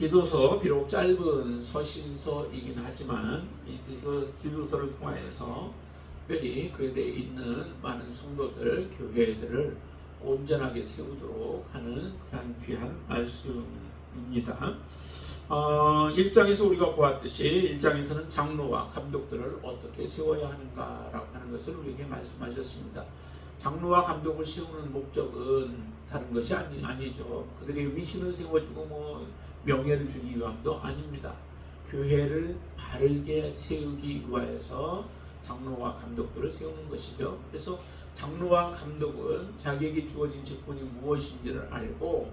디도서 비록 짧은 서신서이긴 하지만 이 디도서를 통하여서 특별히 그에 있는 많은 성도들, 교회들을 온전하게 세우도록 하는 그런 귀한 말씀입니다. 1장에서 우리가 보았듯이 1장에서는 장로와 감독들을 어떻게 세워야 하는가라고 하는 것을 우리에게 말씀하셨습니다. 장로와 감독을 세우는 목적은 다른 것이 아니죠. 그들의 위신을 세워주고 명예를 주기 위함도 아닙니다. 교회를 바르게 세우기 위하여서 장로와 감독들을 세우는 것이죠. 그래서 장로와 감독은 자기에게 주어진 직분이 무엇인지를 알고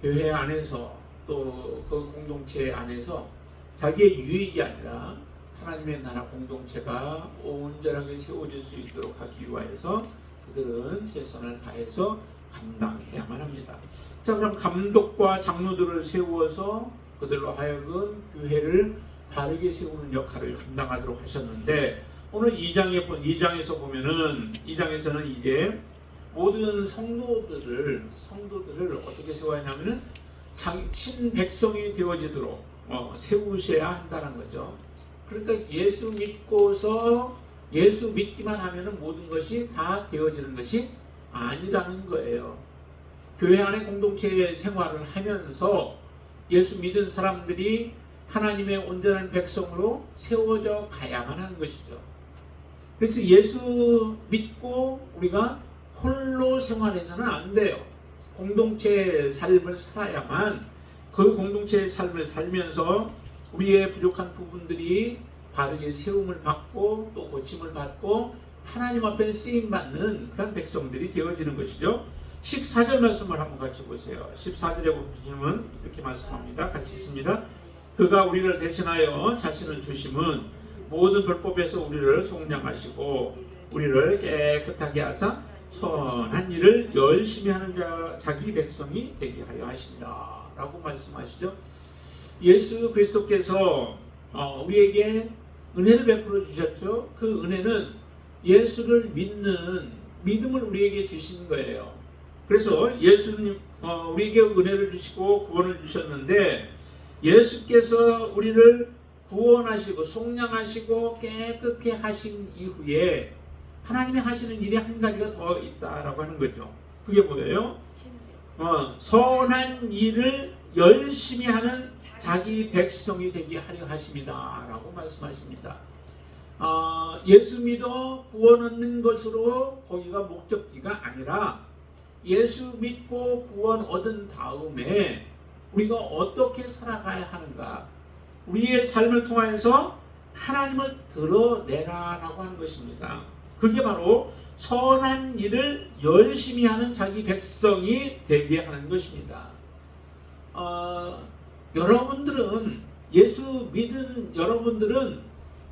교회 안에서 또 그 공동체 안에서 자기의 유익이 아니라 하나님의 나라 공동체가 온전하게 세워질 수 있도록 하기 위하여서 그들은 최선을 다해서 감당해야만 합니다. 자, 그럼 감독과 장로들을 세워서 그들로 하여금 교회를 바르게 세우는 역할을 감당하도록 하셨는데, 오늘 2장에서 보면은 2장에서는 이제 모든 성도들을 어떻게 세워야 하냐면은 친백성이 되어지도록 세우셔야 한다는 거죠. 그러니까 예수 믿기만 하면은 모든 것이 다 되어지는 것이 아니라는 거예요. 교회 안에 공동체 생활을 하면서 예수 믿은 사람들이 하나님의 온전한 백성으로 세워져 가야만 하는 것이죠. 그래서 예수 믿고 우리가 홀로 생활해서는 안 돼요. 공동체의 삶을 살아야만, 그 공동체의 삶을 살면서 우리의 부족한 부분들이 바르게 세움을 받고 또 고침을 받고 하나님 앞에 쓰임받는 그런 백성들이 되어지는 것이죠. 14절 말씀을 한번 같이 보세요. 14절에 보시면 이렇게 말씀합니다. 같이 있습니다. 그가 우리를 대신하여 자신을 주심은 모든 불법에서 우리를 속량하시고 우리를 깨끗하게 하사 선한 일을 열심히 하는 자기 백성이 되게 하려 하십니다 라고 말씀하시죠. 예수 그리스도께서 우리에게 은혜를 베풀어 주셨죠. 그 은혜는 예수를 믿는 믿음을 우리에게 주신 거예요. 그래서 예수님 우리에게 은혜를 주시고 구원을 주셨는데, 예수께서 우리를 구원하시고 속량하시고 깨끗게 하신 이후에 하나님이 하시는 일이 한 가지가 더 있다라고 하는 거죠. 그게 뭐예요? 선한 일을 열심히 하는 자기 백성이 되게 하려 하십니다 라고 말씀하십니다. 예수 믿어 구원 얻는 것으로 거기가 목적지가 아니라, 예수 믿고 구원 얻은 다음에 우리가 어떻게 살아가야 하는가, 우리의 삶을 통해서 하나님을 드러내라라고 하는 것입니다. 그게 바로 선한 일을 열심히 하는 자기 백성이 되게 하는 것입니다. 여러분들은, 예수 믿은 여러분들은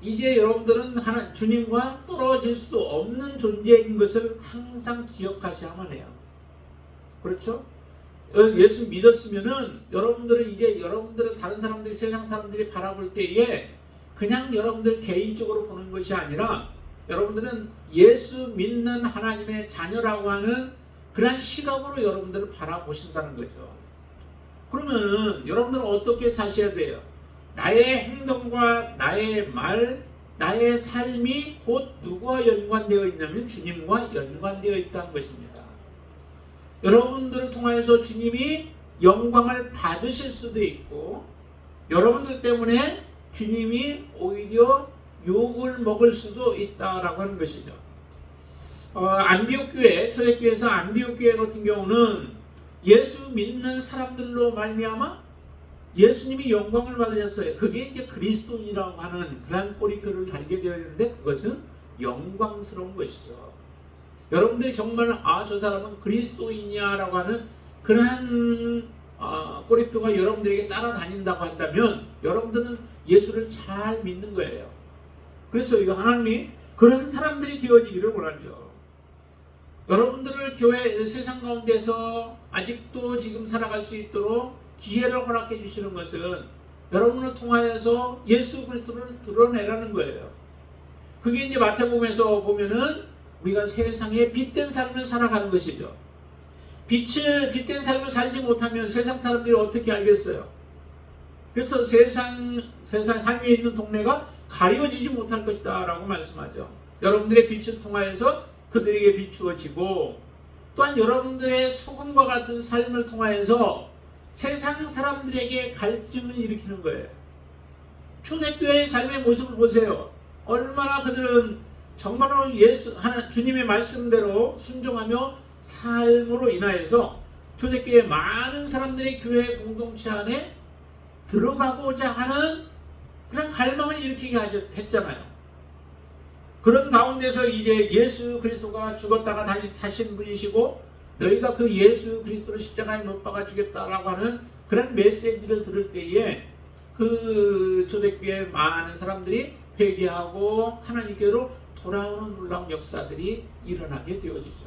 이제 여러분들은 주님과 떨어질 수 없는 존재인 것을 항상 기억하셔야만 해요. 그렇죠? 예수 믿었으면은 여러분들은 이제 여러분들을 다른 사람들이, 세상 사람들이 바라볼 때에 그냥 여러분들 개인적으로 보는 것이 아니라 여러분들은 예수 믿는 하나님의 자녀라고 하는 그런 시각으로 여러분들을 바라보신다는 거죠. 그러면 여러분들은 어떻게 사셔야 돼요? 나의 행동과 나의 말, 나의 삶이 곧 누구와 연관되어 있냐면 주님과 연관되어 있다는 것입니다. 여러분들을 통해서 주님이 영광을 받으실 수도 있고, 여러분들 때문에 주님이 오히려 욕을 먹을 수도 있다라고 하는 것이죠. 안디옥 교회, 초대교회에서 안디옥 교회 같은 경우는 예수 믿는 사람들로 말미암아 예수님이 영광을 받으셨어요. 그게 이제 그리스도인이라고 하는 그런 꼬리표를 달게 되어 있는데, 그것은 영광스러운 것이죠. 여러분들이 정말 저 사람은 그리스도인이야라고 하는 그러한 꼬리표가 여러분들에게 따라다닌다고 한다면 여러분들은 예수를 잘 믿는 거예요. 그래서 하나님이 그런 사람들이 되어지기를 원하죠. 여러분들을 교회 세상 가운데서 아직도 지금 살아갈 수 있도록 기회를 허락해 주시는 것은 여러분을 통하여서 예수 그리스도를 드러내라는 거예요. 그게 이제 마태복음에서 보면은 우리가 세상에 빛된 삶을 살아가는 것이죠. 빛된 삶을 살지 못하면 세상 사람들이 어떻게 알겠어요? 그래서 세상 상위에 있는 동네가 가려지지 못할 것이다 라고 말씀하죠. 여러분들의 빛을 통하여서 그들에게 비추어지고, 또한 여러분들의 소금과 같은 삶을 통하여서 세상 사람들에게 갈증을 일으키는 거예요. 초대교회의 삶의 모습을 보세요. 얼마나 그들은 정말로 주님의 말씀대로 순종하며 삶으로 인하여서 초대교회 많은 사람들이 교회 공동체 안에 들어가고자 하는 그런 갈망을 일으키게 했잖아요. 그런 가운데서 이제 예수 그리스도가 죽었다가 다시 사신 분이시고, 너희가 그 예수 그리스도를 십자가에 못 박아 주겠다라고 하는 그런 메시지를 들을 때에 그 초대교회 많은 사람들이 회개하고 하나님께로 돌아오는 놀라운 역사들이 일어나게 되어지죠.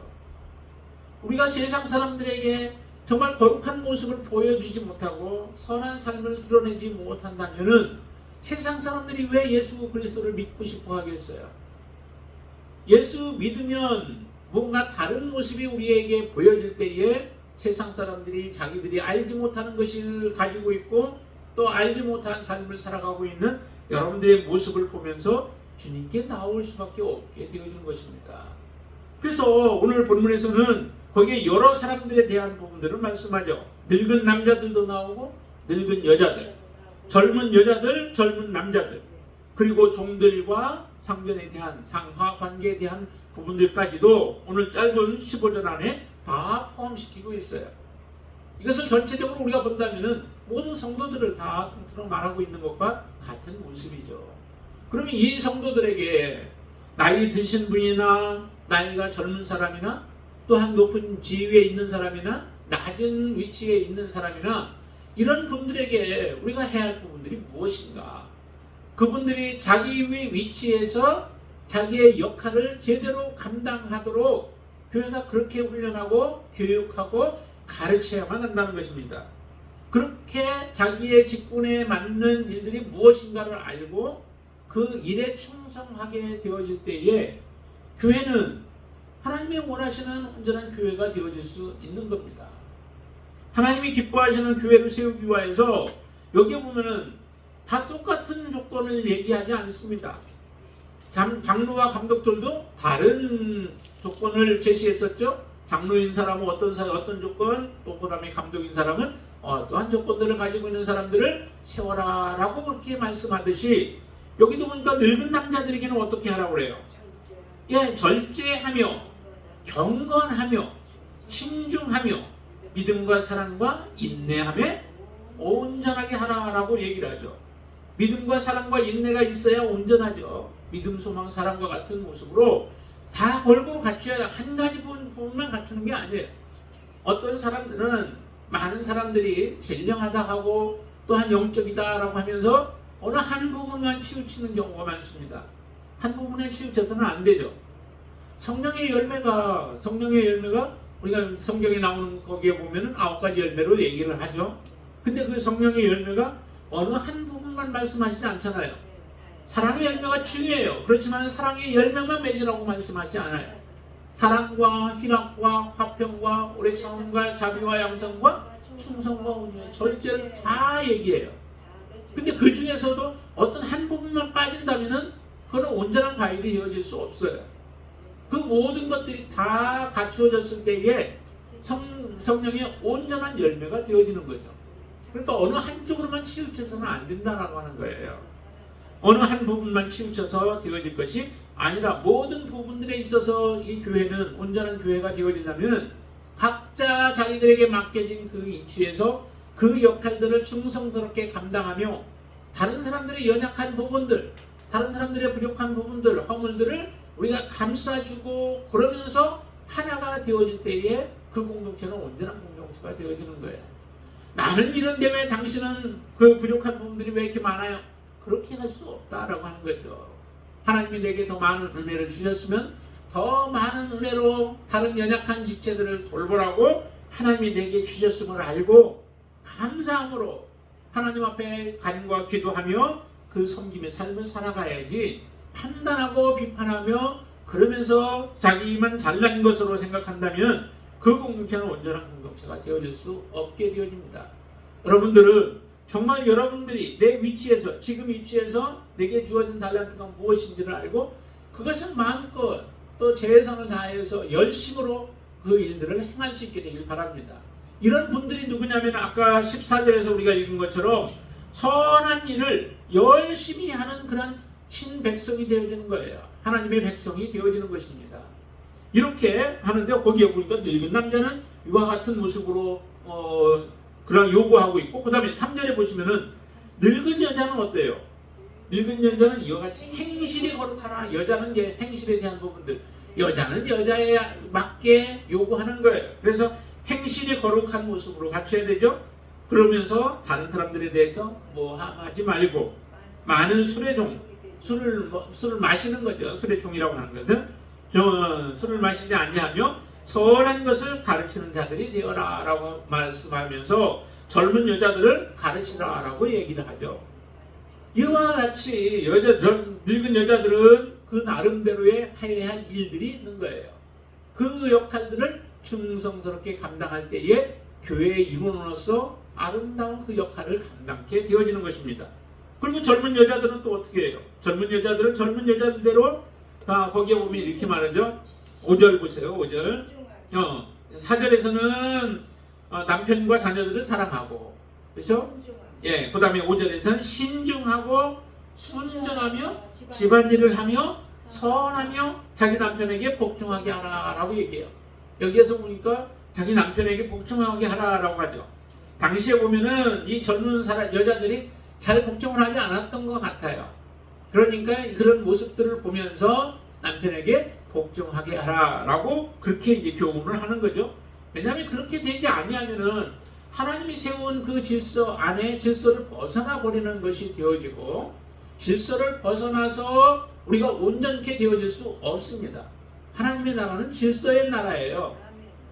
우리가 세상 사람들에게 정말 거룩한 모습을 보여주지 못하고 선한 삶을 드러내지 못한다면은 세상 사람들이 왜 예수 그리스도를 믿고 싶어 하겠어요? 예수 믿으면 뭔가 다른 모습이 우리에게 보여질 때에 세상 사람들이 자기들이 알지 못하는 것을 가지고 있고 또 알지 못한 삶을 살아가고 있는 여러분들의 모습을 보면서 주님께 나올 수밖에 없게 되어지는 것입니다. 그래서 오늘 본문에서는 거기에 여러 사람들에 대한 부분들을 말씀하죠. 늙은 남자들도 나오고 늙은 여자들, 젊은 여자들, 젊은 남자들, 그리고 종들과 상전에 대한 상하 관계에 대한 부분들까지도 오늘 짧은 15절 안에 다 포함시키고 있어요. 이것을 전체적으로 우리가 본다면은 모든 성도들을 다 통틀어 말하고 있는 것과 같은 모습이죠. 그러면 이 성도들에게 나이 드신 분이나 나이가 젊은 사람이나 또한 높은 지위에 있는 사람이나 낮은 위치에 있는 사람이나 이런 분들에게 우리가 해야 할 부분들이 무엇인가? 그분들이 자기의 위치에서 자기의 역할을 제대로 감당하도록 교회가 그렇게 훈련하고 교육하고 가르쳐야만 한다는 것입니다. 그렇게 자기의 직분에 맞는 일들이 무엇인가를 알고 그 일에 충성하게 되어질 때에 교회는 하나님이 원하시는 온전한 교회가 되어질 수 있는 겁니다. 하나님이 기뻐하시는 교회를 세우기 위해서 여기에 보면은 다 똑같은 조건을 얘기하지 않습니다. 장로와 감독들도 다른 조건을 제시했었죠. 장로인 사람은 어떤 조건, 또 그다음에 감독인 사람은 어떠한 조건들을 가지고 있는 사람들을 세워라라고 그렇게 말씀하듯이 여기도 보니까 늙은 남자들에게는 어떻게 하라고 그래요? 예, 절제하며 경건하며 신중하며 믿음과 사랑과 인내하며 온전하게 하라라고 얘기를 하죠. 믿음과 사랑과 인내가 있어야 온전하죠. 믿음, 소망, 사랑과 같은 모습으로 다 골고루 갖춰야 한 가지 부분만 갖추는 게 아니에요. 어떤 사람들은 많은 사람들이 신령하다 하고 또한 영적이다라고 하면서 어느 한 부분만 치우치는 경우가 많습니다. 한 부분에 치우쳐서는 안 되죠. 성령의 열매가 우리가 성경에 나오는 거기에 보면은 9가지 열매로 얘기를 하죠. 근데 그 성령의 열매가 어느 한 부분만 말씀하시지 않잖아요. 사랑의 열매가 중요해요. 그렇지만 사랑의 열매만 맺으라고 말씀하지 않아요. 사랑과 희락과 화평과 오래 참음과 자비와 양성과 충성과 온유와 절제를 다 얘기해요. 근데 그 중에서도 어떤 한 부분만 빠진다면은 그건 온전한 과일이 되어질 수 없어요. 그 모든 것들이 다 갖추어졌을 때에 성령의 온전한 열매가 되어지는 거죠. 그러니까 어느 한쪽으로만 치우쳐서는 안 된다라고 하는 거예요. 어느 한 부분만 치우쳐서 되어질 것이 아니라 모든 부분들에 있어서 이 교회는 온전한 교회가 되어지려면 각자 자기들에게 맡겨진 그 위치에서 그 역할들을 충성스럽게 감당하며 다른 사람들의 연약한 부분들, 다른 사람들의 부족한 부분들, 허물들을 우리가 감싸주고 그러면서 하나가 되어질 때에 그 공동체는 온전한 공동체가 되어지는 거예요. 나는 이런데 왜 당신은 그 부족한 부분들이 왜 이렇게 많아요? 그렇게 할 수 없다라고 하는 거죠. 하나님이 내게 더 많은 은혜를 주셨으면 더 많은 은혜로 다른 연약한 지체들을 돌보라고 하나님이 내게 주셨음을 알고 감사함으로 하나님 앞에 간구와 기도하며 그 섬김의 삶을 살아가야지, 판단하고 비판하며 그러면서 자기만 잘난 것으로 생각한다면 그 공동체는 온전한 공동체가 되어질 수 없게 되어집니다. 여러분들은 정말 여러분들이 내 위치에서, 지금 위치에서 내게 주어진 달란트가 무엇인지를 알고 그것을 마음껏 또 최선을 다해서 열심으로 그 일들을 행할 수 있게 되길 바랍니다. 이런 분들이 누구냐면 아까 14절에서 우리가 읽은 것처럼 선한 일을 열심히 하는 그런 친백성이 되어지는 거예요. 하나님의 백성이 되어지는 것입니다. 이렇게 하는데 거기에 보니까 늙은 남자는 이와 같은 모습으로 그런 요구하고 있고, 그 다음에 3절에 보시면은 늙은 여자는 어때요? 늙은 여자는 이와 같이 행실이 거룩하라. 여자는 이제 행실에 대한 부분들, 여자는 여자에 맞게 요구하는 거예요. 그래서 행실이 거룩한 모습으로 갖춰야 되죠. 그러면서 다른 사람들에 대해서 하지 말고 많은 술의 종, 술을 마시는 거죠. 술의 종이라고 하는 것은 술을 마시지 아니하며 선한 것을 가르치는 자들이 되어라 라고 말씀하면서 젊은 여자들을 가르치라 라고 얘기를 하죠. 이와 같이 늙은 여자들은 그 나름대로의 해야 할 일들이 있는 거예요. 그 역할들을 충성스럽게 감당할 때에 교회의 일원으로서 아름다운 그 역할을 감당게 되어지는 것입니다. 그리고 젊은 여자들은 또 어떻게 해요? 젊은 여자들은 젊은 여자들대로 거기에 보면 이렇게 말하죠. 5절 보세요. 5절 4절에서는 남편과 자녀들을 사랑하고, 그렇죠? 예, 그 다음에 5절에서는 신중하고 순전하며 집안일을 하며 선하며 자기 남편에게 복종하게 하라 라고 얘기해요. 여기에서 보니까 자기 남편에게 복종하게 하라 라고 하죠. 당시에 보면은 이 젊은 여자들이 잘 복종을 하지 않았던 것 같아요. 그러니까 그런 모습들을 보면서 남편에게 복종하게 하라 라고 그렇게 이제 교훈을 하는 거죠. 왜냐하면 그렇게 되지 아니하면은 하나님이 세운 그 질서 안에 질서를 벗어나 버리는 것이 되어지고, 질서를 벗어나서 우리가 온전케 되어질 수 없습니다. 하나님의 나라는 질서의 나라예요.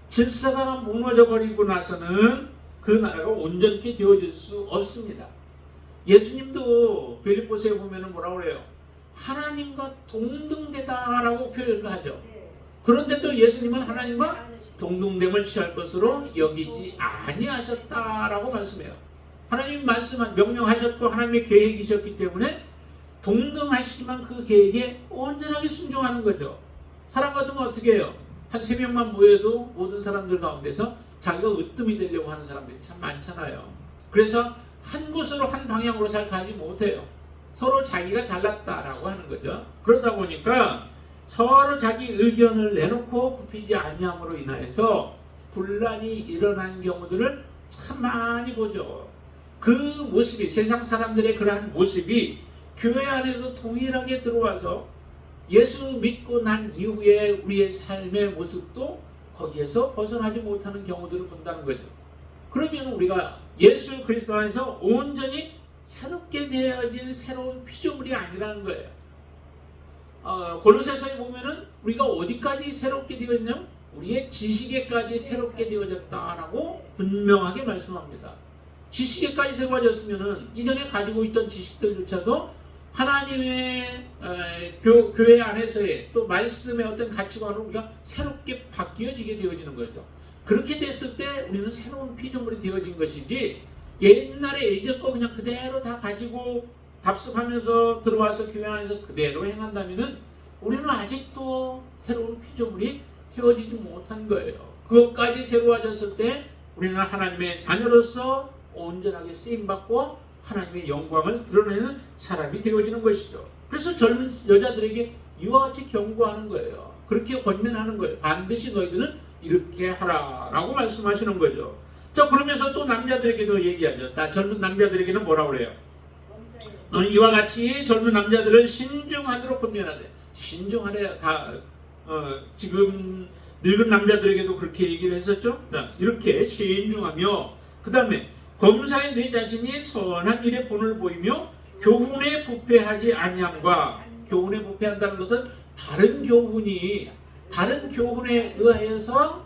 질서가 무너져 버리고 나서는 그 나라가 온전케 되어질 수 없습니다. 예수님도 빌립보서에 보면은 뭐라고 그래요? 하나님과 동등되다라고 표현을 하죠. 그런데도 예수님은 하나님과 동등됨을 취할 것으로 여기지 아니하셨다라고 말씀해요. 하나님 명령하셨고 하나님의 계획이셨기 때문에 동등하시지만 그 계획에 온전하게 순종하는 거죠. 사람 같으면 어떻게 해요? 한 3명만 모여도 모든 사람들 가운데서 자기가 으뜸이 되려고 하는 사람들이 참 많잖아요. 그래서 한 곳으로 한 방향으로 잘 가지 못해요. 서로 자기가 잘났다라고 하는 거죠. 그러다 보니까 서로 자기 의견을 내놓고 굽히지 아니함으로 인하여서 분란이 일어나는 경우들을 참 많이 보죠. 그 모습이, 세상 사람들의 그러한 모습이 교회 안에도 동일하게 들어와서 예수 믿고 난 이후에 우리의 삶의 모습도 거기에서 벗어나지 못하는 경우들을 본다는 거죠. 그러면 우리가 예수 그리스도 안에서 온전히 새롭게 되어진 새로운 피조물이 아니라는 거예요. 골로새서에 보면은 우리가 어디까지 새롭게 되어졌냐면 우리의 지식에까지 새롭게 되어졌다라고 분명하게 말씀합니다. 지식에까지 새로워졌으면은 이전에 가지고 있던 지식들조차도 하나님의 교회 안에서의 또 말씀의 어떤 가치관으로 우리가 새롭게 바뀌어지게 되어지는 거죠. 그렇게 됐을 때 우리는 새로운 피조물이 되어진 것이지, 옛날에 예전 거 그냥 그대로 다 가지고 답습하면서 들어와서 교회 안에서 그대로 행한다면은 우리는 아직도 새로운 피조물이 되어지지 못한 거예요. 그것까지 새로워졌을 때 우리는 하나님의 자녀로서 온전하게 쓰임받고 하나님의 영광을 드러내는 사람이 되어지는 것이죠. 그래서 젊은 여자들에게 이와 같이 경고하는 거예요. 그렇게 권면하는 거예요. 반드시 너희들은 이렇게 하라라고 말씀하시는 거죠. 자, 그러면서 또 남자들에게도 얘기하죠. 젊은 남자들에게는 뭐라고 그래요? 너는 이와 같이 젊은 남자들을 신중하도록 권면하되, 신중하래요. 지금 늙은 남자들에게도 그렇게 얘기를 했었죠. 자, 이렇게 신중하며, 그 다음에 검사에 네 자신이 선한 일에 본을 보이며 교훈에 부패하지 아니함과, 교훈에 부패한다는 것은 다른 교훈에 의하여서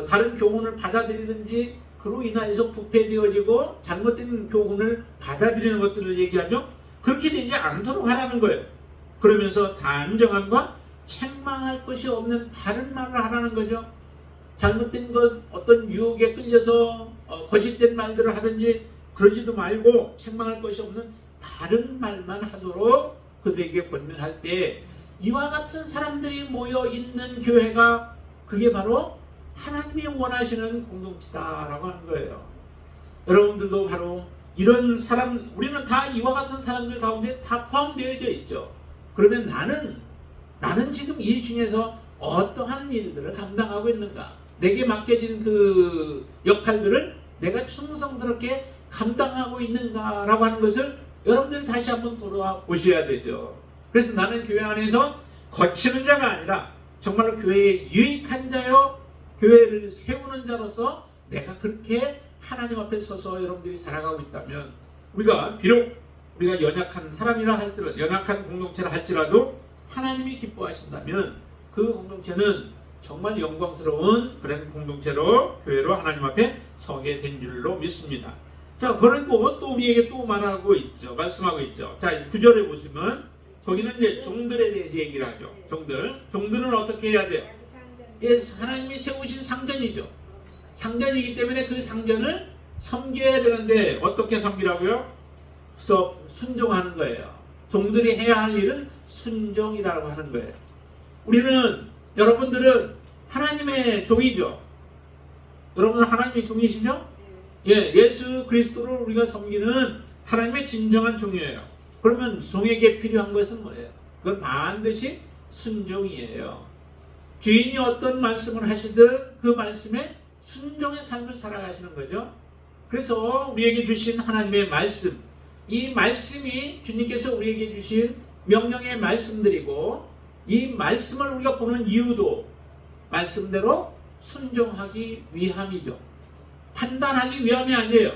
다른 교훈을 받아들이든지 그로 인하여서 부패되어지고 잘못된 교훈을 받아들이는 것들을 얘기하죠. 그렇게 되지 않도록 하라는 거예요. 그러면서 단정함과 책망할 것이 없는 바른 말을 하라는 거죠. 잘못된 것, 어떤 유혹에 끌려서 거짓된 말들을 하든지 그러지도 말고 책망할 것이 없는 바른 말만 하도록 그들에게 권면할 때 이와 같은 사람들이 모여 있는 교회가 그게 바로 하나님이 원하시는 공동체다라고 하는 거예요. 여러분들도 바로 이런 사람, 우리는 다 이와 같은 사람들 가운데 다 포함되어져 있죠. 그러면 나는 지금 이 중에서 어떠한 일들을 감당하고 있는가? 내게 맡겨진 그 역할들을 내가 충성스럽게 감당하고 있는가라고 하는 것을 여러분들이 다시 한번 돌아보셔야 되죠. 그래서 나는 교회 안에서 거치는 자가 아니라 정말로 교회에 유익한 자요, 교회를 세우는 자로서 내가 그렇게 하나님 앞에 서서 여러분들이 살아가고 있다면 우리가 비록 우리가 연약한 사람이라 할지라도, 연약한 공동체라 할지라도 하나님이 기뻐하신다면 그 공동체는 정말 영광스러운 그런 공동체로, 교회로 하나님 앞에 서게 된 줄로 믿습니다. 자, 그리고 또 우리에게 또 말하고 있죠. 말씀하고 있죠. 자, 이제 9절에 보시면 거기는 이제 종들에 대해서 얘기를 하죠. 종들은 어떻게 해야 돼요? 예, 하나님이 세우신 상전이죠. 상전이기 때문에 그 상전을 섬겨야 되는데 어떻게 섬기라고요? 순종하는 거예요. 종들이 해야 할 일은 순종이라고 하는 거예요. 여러분들은 하나님의 종이죠. 여러분은 하나님의 종이시죠? 예, 예수 그리스도를 우리가 섬기는 하나님의 진정한 종이에요. 그러면 종에게 필요한 것은 뭐예요? 그건 반드시 순종이에요. 주인이 어떤 말씀을 하시든 그 말씀에 순종의 삶을 살아가시는 거죠. 그래서 우리에게 주신 하나님의 말씀, 이 말씀이 주님께서 우리에게 주신 명령의 말씀들이고, 이 말씀을 우리가 보는 이유도 말씀대로 순종하기 위함이죠. 판단하기 위함이 아니에요.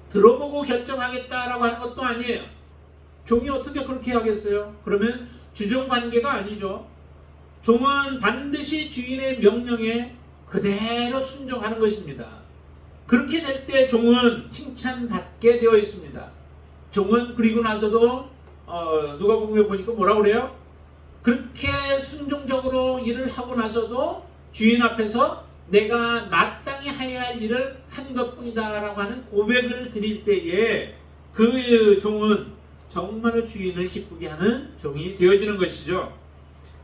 들어보고 결정하겠다라고 하는 것도 아니에요. 종이 어떻게 그렇게 하겠어요? 그러면 주종 관계가 아니죠. 종은 반드시 주인의 명령에 그대로 순종하는 것입니다. 그렇게 될 때 종은 칭찬받게 되어 있습니다. 종은 그리고 나서도 누가복음에 보니까 뭐라고 그래요? 그렇게 순종적으로 일을 하고 나서도 주인 앞에서 내가 마땅히 해야 할 일을 한 것뿐이다라고 하는 고백을 드릴 때에 그 종은 정말로 주인을 기쁘게 하는 종이 되어지는 것이죠.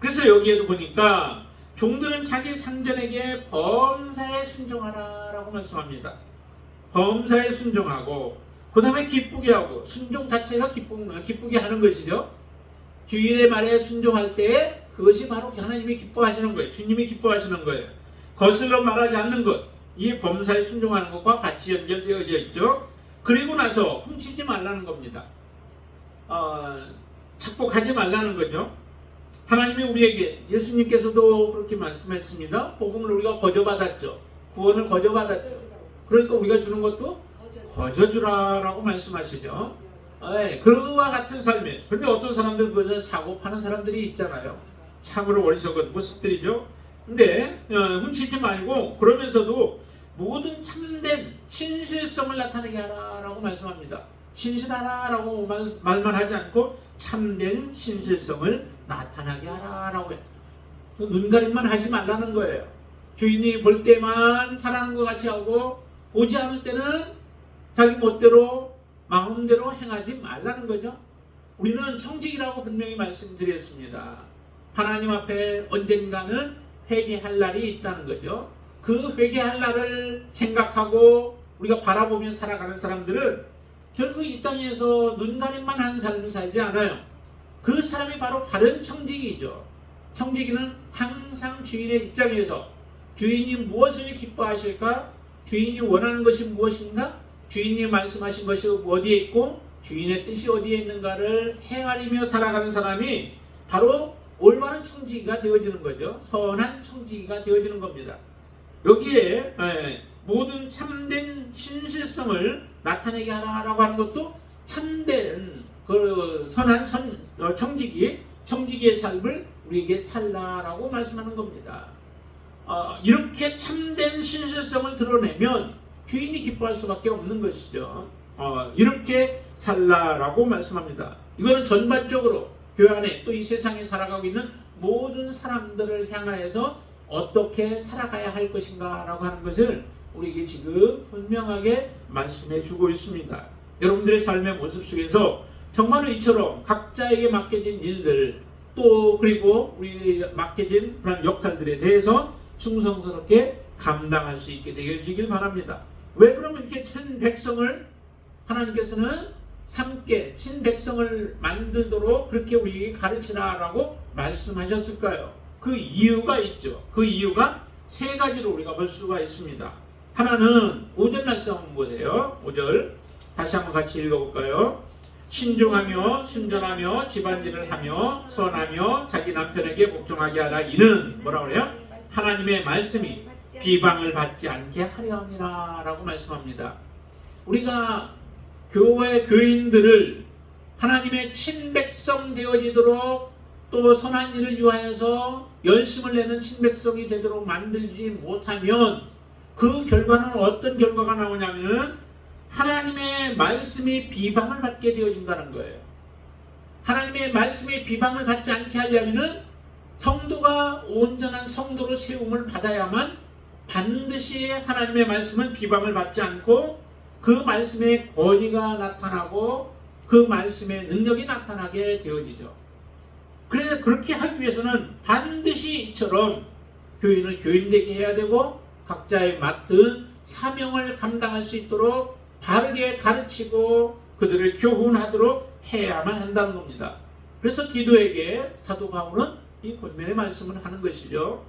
그래서 여기에도 보니까 종들은 자기 상전에게 범사에 순종하라라고 말씀합니다. 범사에 순종하고 그 다음에 기쁘게 하고, 순종 자체가 기쁘게 하는 것이죠. 주인의 말에 순종할 때 그것이 바로 하나님이 기뻐하시는 거예요. 주님이 기뻐하시는 거예요. 거슬러 말하지 않는 것, 이 범사에 순종하는 것과 같이 연결되어져 있죠. 그리고 나서 훔치지 말라는 겁니다. 착복하지 말라는 거죠. 하나님이 우리에게, 예수님께서도 그렇게 말씀했습니다. 복음을 우리가 거저받았죠. 구원을 거저받았죠. 그러니까 우리가 주는 것도 거저주라라고 말씀하시죠. 그와 같은 삶에, 그런데 어떤 사람들 그것을 사고 파는 사람들이 있잖아요. 참으로 어리석은 모습들이죠. 근데 훔치지 말고, 그러면서도 모든 참된 신실성을 나타내게 하라라고 말씀합니다. 신실하라라고 말만 하지 않고 참된 신실성을 나타나게 하라라고 해요. 눈가림만 하지 말라는 거예요. 주인이 볼 때만 잘하는 것 같이 하고, 보지 않을 때는 자기 멋대로 마음대로 행하지 말라는 거죠. 우리는 청직이라고 분명히 말씀드렸습니다. 하나님 앞에 언젠가는 회개할 날이 있다는 거죠. 그 회개할 날을 생각하고 우리가 바라보며 살아가는 사람들은 결국 이 땅에서 눈가림만 한 삶을 살지 않아요. 그 사람이 바로 바른 청지기이죠. 청지기는 항상 주인의 입장에서 주인이 무엇을 기뻐하실까? 주인이 원하는 것이 무엇인가? 주인이 말씀하신 것이 어디에 있고 주인의 뜻이 어디에 있는가를 헤아리며 살아가는 사람이 바로 올바른 청지기가 되어지는 거죠. 선한 청지기가 되어지는 겁니다. 여기에 모든 참된 신실성을 나타내게 하라고 하는 것도 참된 그 선한 청지기의 삶을 우리에게 살라라고 말씀하는 겁니다. 이렇게 참된 신실성을 드러내면 주인이 기뻐할 수밖에 없는 것이죠. 이렇게 살라라고 말씀합니다. 이거는 전반적으로 교회 안에 또 이 세상에 살아가고 있는 모든 사람들을 향하여서 어떻게 살아가야 할 것인가 라고 하는 것을 우리에게 지금 분명하게 말씀해 주고 있습니다. 여러분들의 삶의 모습 속에서 정말로 이처럼 각자에게 맡겨진 일들 또 그리고 우리 맡겨진 그런 역할들에 대해서 충성스럽게 감당할 수 있게 되시길 바랍니다. 왜 그러면 이렇게 친 백성을 하나님께서는 삼게 친 백성을 만들도록 그렇게 우리에게 가르치라라고 말씀하셨을까요? 그 이유가 있죠. 그 이유가 세 가지로 우리가 볼 수가 있습니다. 하나는 5절 말씀 한번 보세요. 5절 다시 한번 같이 읽어볼까요? 신중하며 순전하며 집안일을 하며 선하며 자기 남편에게 복종하게 하라. 이는 뭐라고 그래요? 하나님의 말씀이 비방을 받지 않게 하려 함이라 라고 말씀합니다. 우리가 교회 교인들을 하나님의 친백성 되어지도록 또 선한 일을 위하여서 열심을 내는 친백성이 되도록 만들지 못하면 그 결과는 어떤 결과가 나오냐면 하나님의 말씀이 비방을 받게 되어진다는 거예요. 하나님의 말씀이 비방을 받지 않게 하려면 성도가 온전한 성도로 세움을 받아야만 반드시 하나님의 말씀은 비방을 받지 않고 그 말씀의 권위가 나타나고 그 말씀의 능력이 나타나게 되어지죠. 그래서 그렇게 하기 위해서는 반드시 이처럼 교인을 교인되게 해야 되고 각자의 맡은 사명을 감당할 수 있도록 바르게 가르치고 그들을 교훈하도록 해야만 한다는 겁니다. 그래서 디도에게 사도 바울은 이 권면의 말씀을 하는 것이죠.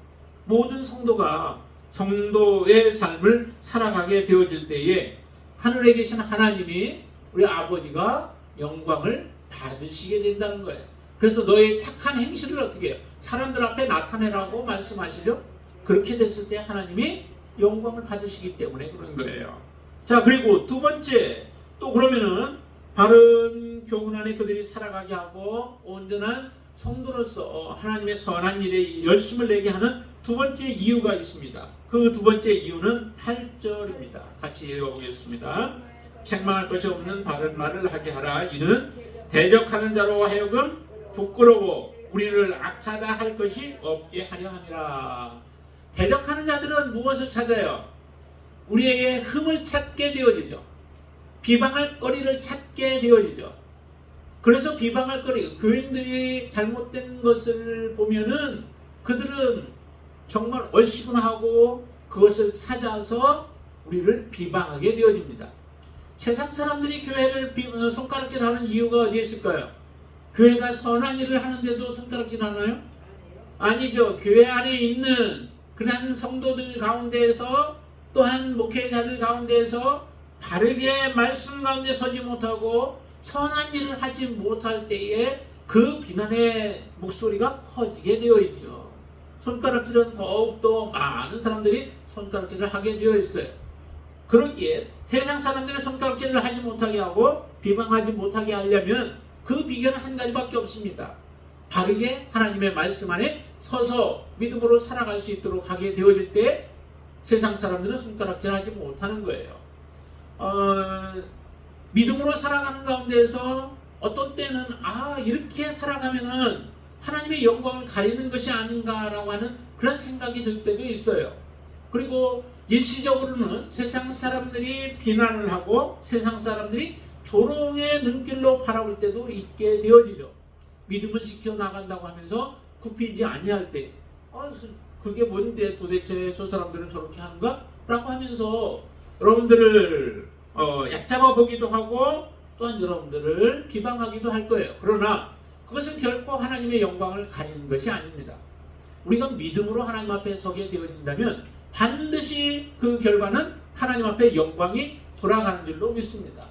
모든 성도가 성도의 삶을 살아가게 되어질 때에 하늘에 계신 하나님이 우리 아버지가 영광을 받으시게 된다는 거예요. 그래서 너의 착한 행실을 어떻게 해요? 사람들 앞에 나타내라고 말씀하시죠. 그렇게 됐을 때 하나님이 영광을 받으시기 때문에 그런 거예요. 자, 그리고 두 번째, 또 그러면은 바른 교훈 안에 그들이 살아가게 하고 온전한 성도로서 하나님의 선한 일에 열심을 내게 하는 두 번째 이유가 있습니다. 그 두 번째 이유는 8절입니다. 같이 읽어보겠습니다. 책망할 것이 없는 바른 말을 하게 하라. 이는 대적하는 자로 하여금 부끄러워 우리를 악하다 할 것이 없게 하려 함이라. 대적하는 자들은 무엇을 찾아요? 우리에게 흠을 찾게 되어지죠. 비방할 거리를 찾게 되어지죠. 그래서 비방할 거리, 교인들이 잘못된 것을 보면은 그들은 정말 얼씨구나하고 그것을 찾아서 우리를 비방하게 되어집니다. 세상 사람들이 교회를 손가락질하는 이유가 어디에 있을까요? 교회가 선한 일을 하는데도 손가락질하나요? 아니죠. 교회 안에 있는 그런 성도들 가운데에서 또한 목회자들 가운데에서 바르게 말씀 가운데 서지 못하고 선한 일을 하지 못할 때에 그 비난의 목소리가 커지게 되어 있죠. 손가락질은 더욱더 많은 사람들이 손가락질을 하게 되어 있어요. 그러기에 세상 사람들이 손가락질을 하지 못하게 하고 비방하지 못하게 하려면 그 비결은 한 가지밖에 없습니다. 바르게 하나님의 말씀 안에 서서 믿음으로 살아갈 수 있도록 하게 되어질 때 세상 사람들은 손가락질하지 못하는 거예요. 믿음으로 살아가는 가운데에서 어떤 때는 이렇게 살아가면은 하나님의 영광을 가리는 것이 아닌가라고 하는 그런 생각이 들 때도 있어요. 그리고 일시적으로는 세상 사람들이 비난을 하고 세상 사람들이 조롱의 눈길로 바라볼 때도 있게 되어지죠. 믿음을 지켜나간다고 하면서 굽히지 아니할 때 그게 뭔데 도대체 저 사람들은 저렇게 하는가? 라고 하면서 여러분들을 얕잡아 보기도 하고 또한 여러분들을 비방하기도 할 거예요. 그러나 그것은 결코 하나님의 영광을 가리는 것이 아닙니다. 우리가 믿음으로 하나님 앞에 서게 되어진다면 반드시 그 결과는 하나님 앞에 영광이 돌아가는 줄로 믿습니다.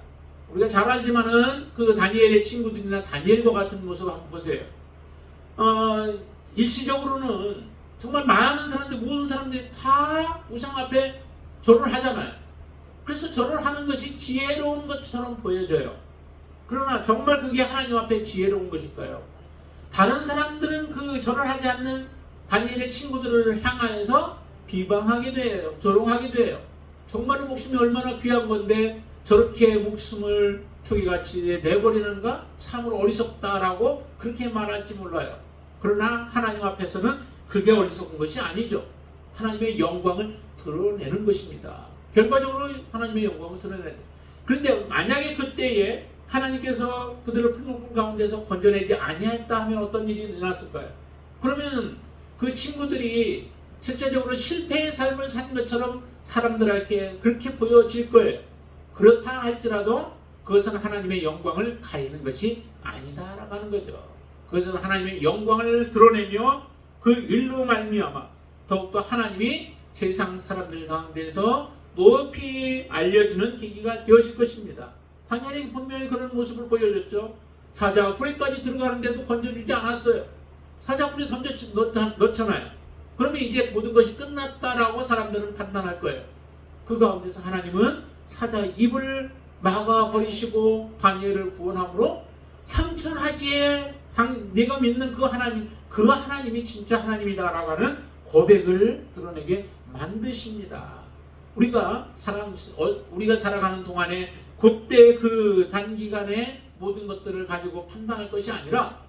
우리가 잘 알지만은 그 다니엘의 친구들이나 다니엘과 같은 모습 한번 보세요. 일시적으로는 정말 많은 사람들, 모든 사람들이 다 우상 앞에 절을 하잖아요. 그래서 절을 하는 것이 지혜로운 것처럼 보여져요. 그러나 정말 그게 하나님 앞에 지혜로운 것일까요? 다른 사람들은 그 절을 하지 않는 다니엘의 친구들을 향하여서 비방하게 돼요. 조롱하게 돼요. 정말 목숨이 얼마나 귀한 건데 저렇게 목숨을 초기같이 내버리는가? 참으로 어리석다라고 그렇게 말할지 몰라요. 그러나 하나님 앞에서는 그게 어리석은 것이 아니죠. 하나님의 영광을 드러내는 것입니다. 결과적으로 하나님의 영광을 드러내야 돼. 그런데 만약에 그때에 하나님께서 그들을 풀무불 가운데서 건져내지 아니했다 하면 어떤 일이 일어났을까요? 그러면 그 친구들이 실제적으로 실패의 삶을 산 것처럼 사람들에게 그렇게 보여질 거예요. 그렇다 할지라도 그것은 하나님의 영광을 가리는 것이 아니다라고 하는 거죠. 그것은 하나님의 영광을 드러내며 그 일로 말미암아 더욱더 하나님이 세상 사람들 가운데서 높이 알려주는 계기가 되어질 것입니다. 당연히 분명히 그런 모습을 보여줬죠. 사자가 불에까지 들어가는데도 건져주지 않았어요. 사자 불에 넣잖아요. 그러면 이제 모든 것이 끝났다라고 사람들은 판단할 거예요. 그 가운데서 하나님은 사자의 입을 막아버리시고 다니엘을 구원함으로 상천하지에 네가 믿는 그 하나님이 진짜 하나님이다라고 하는 고백을 드러내게 만드십니다. 우리가 살아가는 동안에 그때 그 단기간에 모든 것들을 가지고 판단할 것이 아니라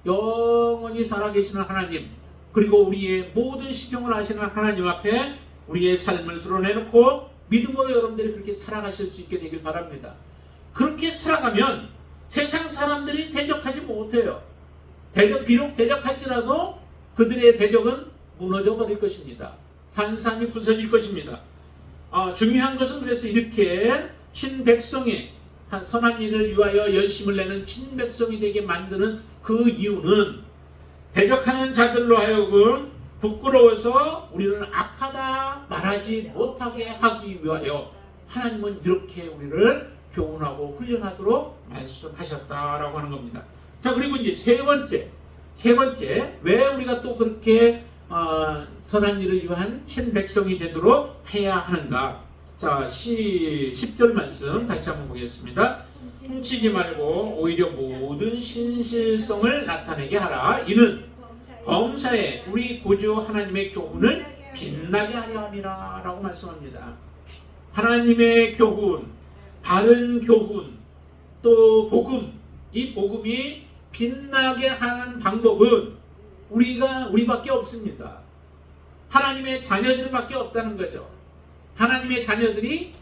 영원히 살아계시는 하나님, 그리고 우리의 모든 시종을 아시는 하나님 앞에 우리의 삶을 드러내놓고 믿음으로 여러분들이 그렇게 살아가실 수 있게 되길 바랍니다. 그렇게 살아가면 세상 사람들이 대적하지 못해요. 비록 대적할지라도 그들의 대적은 무너져 버릴 것입니다. 산산이 부서질 것입니다. 중요한 것은 그래서 이렇게 친백성이 선한 일을 위하여 열심을 내는 친백성이 되게 만드는 그 이유는 대적하는 자들로 하여금 부끄러워서 우리는 악하다 말하지 못하게 하기 위하여 하나님은 이렇게 우리를 교훈하고 훈련하도록 말씀하셨다라고 하는 겁니다. 자, 그리고 이제 세 번째 왜 우리가 또 그렇게 선한 일을 위한 친백성이 되도록 해야 하는가? 자, 10절 말씀 다시 한번 보겠습니다. 훔치지 말고 오히려 모든 신실성을 나타내게 하라. 이는 범사에 우리 구주 하나님의 교훈을 빛나게 하려 함이라 라고 말씀합니다. 하나님의 교훈, 바른 교훈, 또 복음, 이 복음이 빛나게 하는 방법은 우리밖에 없습니다. 하나님의 자녀들밖에 없다는 거죠. 하나님의 자녀들이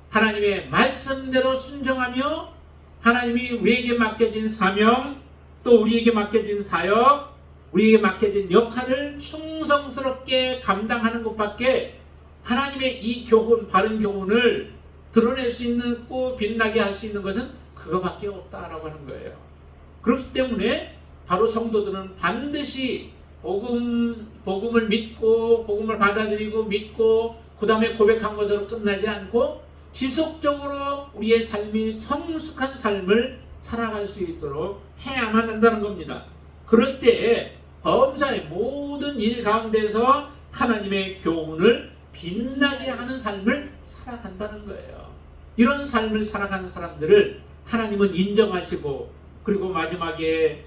하나님의 말씀대로 순종하며 하나님이 우리에게 맡겨진 사명, 또 우리에게 맡겨진 사역, 우리에게 맡겨진 역할을 충성스럽게 감당하는 것밖에 하나님의 이 교훈, 바른 교훈을 드러낼 수 있고 빛나게 할 수 있는 것은 그거밖에 없다라고 하는 거예요. 그렇기 때문에 바로 성도들은 반드시 복음을 믿고 복음을 받아들이고 믿고 그 다음에 고백한 것으로 끝나지 않고 지속적으로 우리의 삶이 성숙한 삶을 살아갈 수 있도록 해야만 한다는 겁니다. 그럴 때에 범사의 모든 일 가운데서 하나님의 교훈을 빛나게 하는 삶을 살아간다는 거예요. 이런 삶을 살아가는 사람들을 하나님은 인정하시고, 그리고 마지막에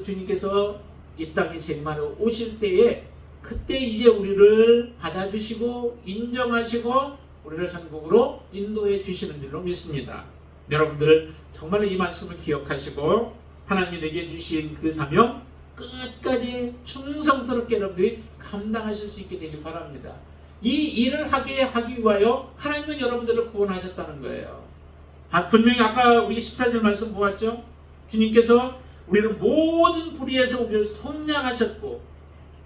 주님께서 이 땅에 재림하러 오실 때에 그때 이제 우리를 받아주시고 인정하시고 우리를 천국으로 인도해 주시는 줄로 믿습니다. 여러분들 정말 이 말씀을 기억하시고 하나님이 내게 주신 그 사명 끝까지 충성스럽게 여러분들이 감당하실 수 있게 되길 바랍니다. 이 일을 하기 위하여 하나님은 여러분들을 구원하셨다는 거예요. 분명히 아까 우리 14절 말씀 보았죠? 주님께서 우리를 모든 불의에서 우리를 속량하셨고,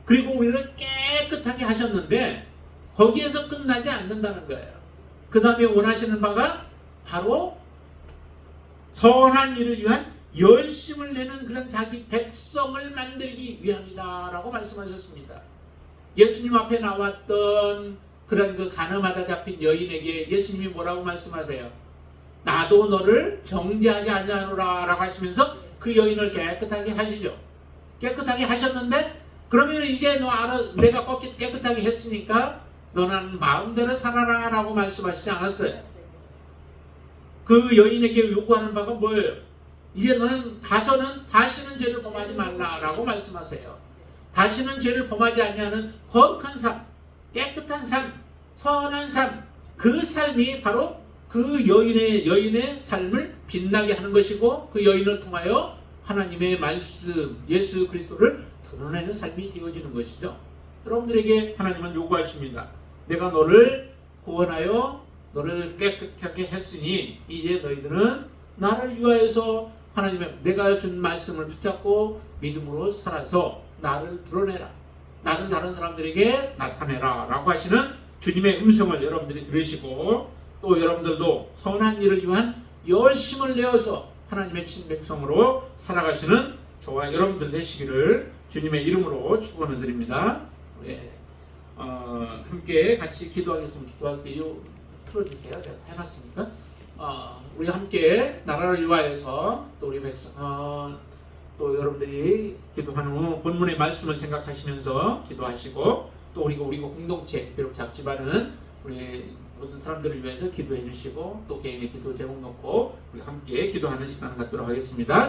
그리고 우리를 깨끗하게 하셨는데 거기에서 끝나지 않는다는 거예요. 그 다음에 원하시는 바가 바로 선한 일을 위한 열심을 내는 그런 자기 백성을 만들기 위함이다 라고 말씀하셨습니다. 예수님 앞에 나왔던 그런 그 가늠하다 잡힌 여인에게 예수님이 뭐라고 말씀하세요? 나도 너를 정죄하지 아니하노라 라고 하시면서 그 여인을 깨끗하게 하시죠. 깨끗하게 하셨는데 그러면 이제 내가 깨끗하게 했으니까 너는 마음대로 살아라 라고 말씀하시지 않았어요. 그 여인에게 요구하는 바가 뭐예요? 이제 너는 가서는 다시는 죄를 범하지 말라라고 말씀하세요. 다시는 죄를 범하지 아니하는 거룩한 삶, 깨끗한 삶, 선한 삶, 그 삶이 바로 그 여인의 삶을 빛나게 하는 것이고, 그 여인을 통하여 하나님의 말씀, 예수 그리스도를 드러내는 삶이 되어지는 것이죠. 여러분들에게 하나님은 요구하십니다. 내가 너를 구원하여 너를 깨끗하게 했으니 이제 너희들은 나를 위하여서 하나님의 내가 준 말씀을 붙잡고 믿음으로 살아서 나를 드러내라. 나를 다른 사람들에게 나타내라 라고 하시는 주님의 음성을 여러분들이 들으시고 또 여러분들도 선한 일을 위한 열심을 내어서 하나님의 친백성으로 살아가시는 저와 여러분들 되시기를 주님의 이름으로 축원을 드립니다. 함께 같이 기도하겠습니다. 기도할 때 틀어주세요. 제가 해놨으니까. 우리 함께 나라를 위하여서 또 우리 백성 또 여러분들이 기도하는 후 본문의 말씀을 생각하시면서 기도하시고 또 우리 공동체 비록 작지만은 우리 모든 사람들을 위해서 기도해 주시고 또 개인의 기도 제목 놓고 우리 함께 기도하는 시간 갖도록 하겠습니다.